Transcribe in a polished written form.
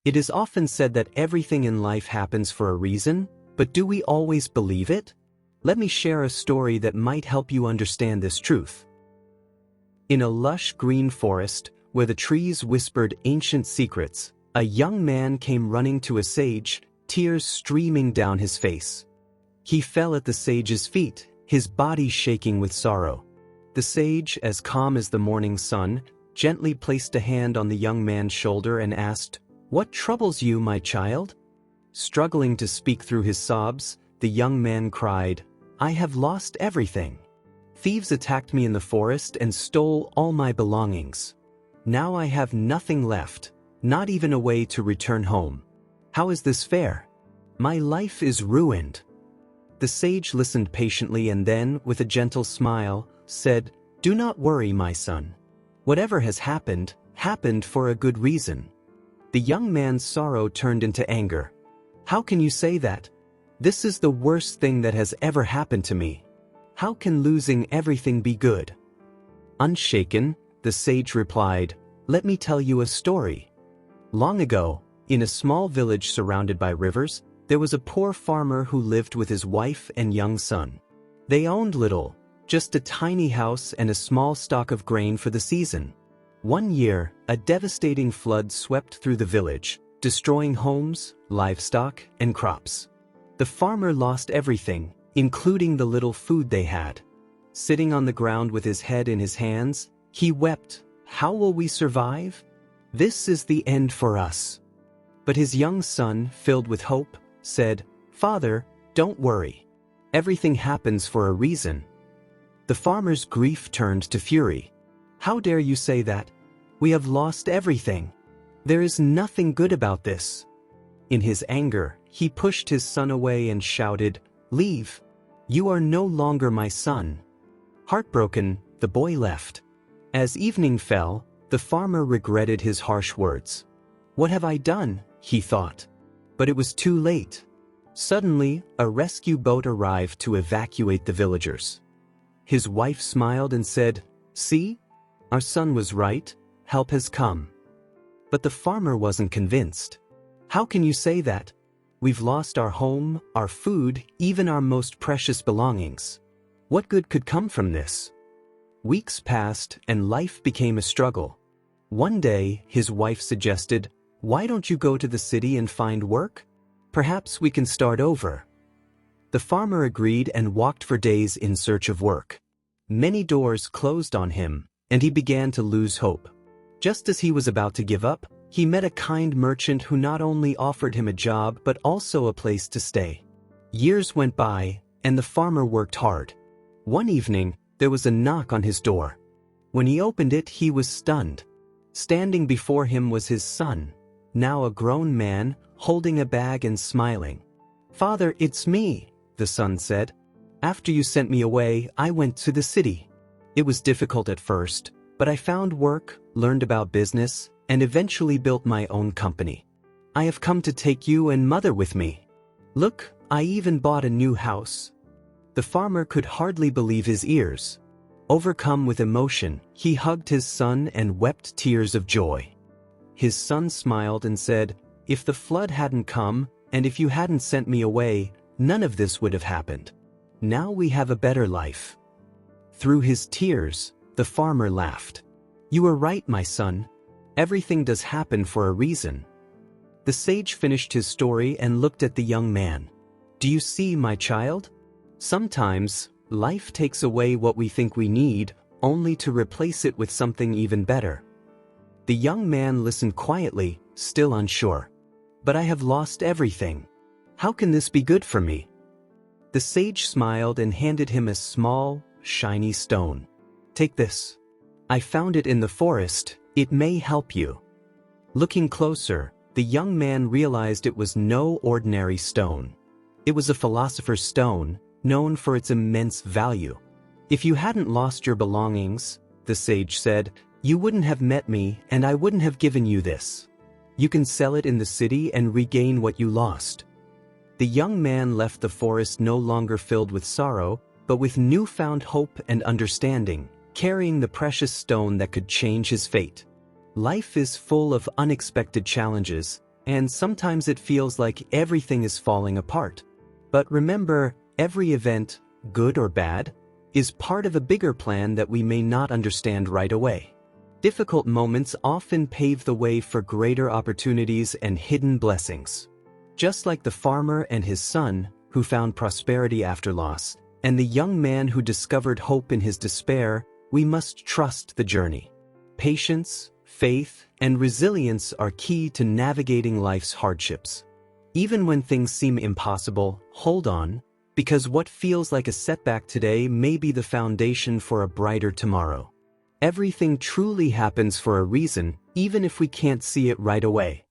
It is often said that everything in life happens for a reason, but do we always believe it? Let me share a story that might help you understand this truth. In a lush green forest, where the trees whispered ancient secrets, a young man came running to a sage, tears streaming down his face. He fell at the sage's feet, his body shaking with sorrow. The sage, as calm as the morning sun, gently placed a hand on the young man's shoulder and asked, "What troubles you, my child?" Struggling to speak through his sobs, the young man cried, "I have lost everything. Thieves attacked me in the forest and stole all my belongings. Now I have nothing left, not even a way to return home. How is this fair? My life is ruined." The sage listened patiently and then, with a gentle smile, said, "Do not worry, my son. Whatever has happened, happened for a good reason." The young man's sorrow turned into anger. "How can you say that? This is the worst thing that has ever happened to me. How can losing everything be good?" Unshaken, the sage replied, "Let me tell you a story. Long ago, in a small village surrounded by rivers, there was a poor farmer who lived with his wife and young son. They owned little, just a tiny house and a small stock of grain for the season. One year, a devastating flood swept through the village, destroying homes, livestock, and crops. The farmer lost everything, including the little food they had. Sitting on the ground with his head in his hands, he wept, "How will we survive? This is the end for us." But his young son, filled with hope, said, "Father, don't worry. Everything happens for a reason." The farmer's grief turned to fury. "How dare you say that? We have lost everything. There is nothing good about this." In his anger, he pushed his son away and shouted, "Leave. You are no longer my son." Heartbroken, the boy left. As evening fell, the farmer regretted his harsh words. "What have I done?" he thought. But it was too late. Suddenly, a rescue boat arrived to evacuate the villagers. His wife smiled and said, "See? Our son was right. Help has come." But the farmer wasn't convinced. "How can you say that? We've lost our home, our food, even our most precious belongings. What good could come from this?" Weeks passed and life became a struggle. One day, his wife suggested, "Why don't you go to the city and find work? Perhaps we can start over." The farmer agreed and walked for days in search of work. Many doors closed on him, and he began to lose hope. Just as he was about to give up, he met a kind merchant who not only offered him a job but also a place to stay. Years went by, and the farmer worked hard. One evening, there was a knock on his door. When he opened it, he was stunned. Standing before him was his son, now a grown man, holding a bag and smiling. "Father, it's me," the son said. "After you sent me away, I went to the city. It was difficult at first, but I found work, learned about business, and eventually built my own company. I have come to take you and mother with me. Look, I even bought a new house." The farmer could hardly believe his ears. Overcome with emotion, he hugged his son and wept tears of joy. His son smiled and said, "If the flood hadn't come, and if you hadn't sent me away, none of this would have happened. Now we have a better life." Through his tears, the farmer laughed. "You were right, my son. Everything does happen for a reason." The sage finished his story and looked at the young man. "Do you see, my child? Sometimes, life takes away what we think we need, only to replace it with something even better." The young man listened quietly, still unsure. "But I have lost everything. How can this be good for me?" The sage smiled and handed him a small, shiny stone. "Take this. I found it in the forest. It may help you." Looking closer, the young man realized it was no ordinary stone. It was a philosopher's stone, known for its immense value. "If you hadn't lost your belongings," the sage said, "you wouldn't have met me and I wouldn't have given you this. You can sell it in the city and regain what you lost." The young man left the forest no longer filled with sorrow, but with newfound hope and understanding, carrying the precious stone that could change his fate. Life is full of unexpected challenges, and sometimes it feels like everything is falling apart. But remember, every event, good or bad, is part of a bigger plan that we may not understand right away. Difficult moments often pave the way for greater opportunities and hidden blessings. Just like the farmer and his son, who found prosperity after loss, and the young man who discovered hope in his despair, we must trust the journey. Patience, faith, and resilience are key to navigating life's hardships. Even when things seem impossible, hold on, because what feels like a setback today may be the foundation for a brighter tomorrow. Everything truly happens for a reason, even if we can't see it right away.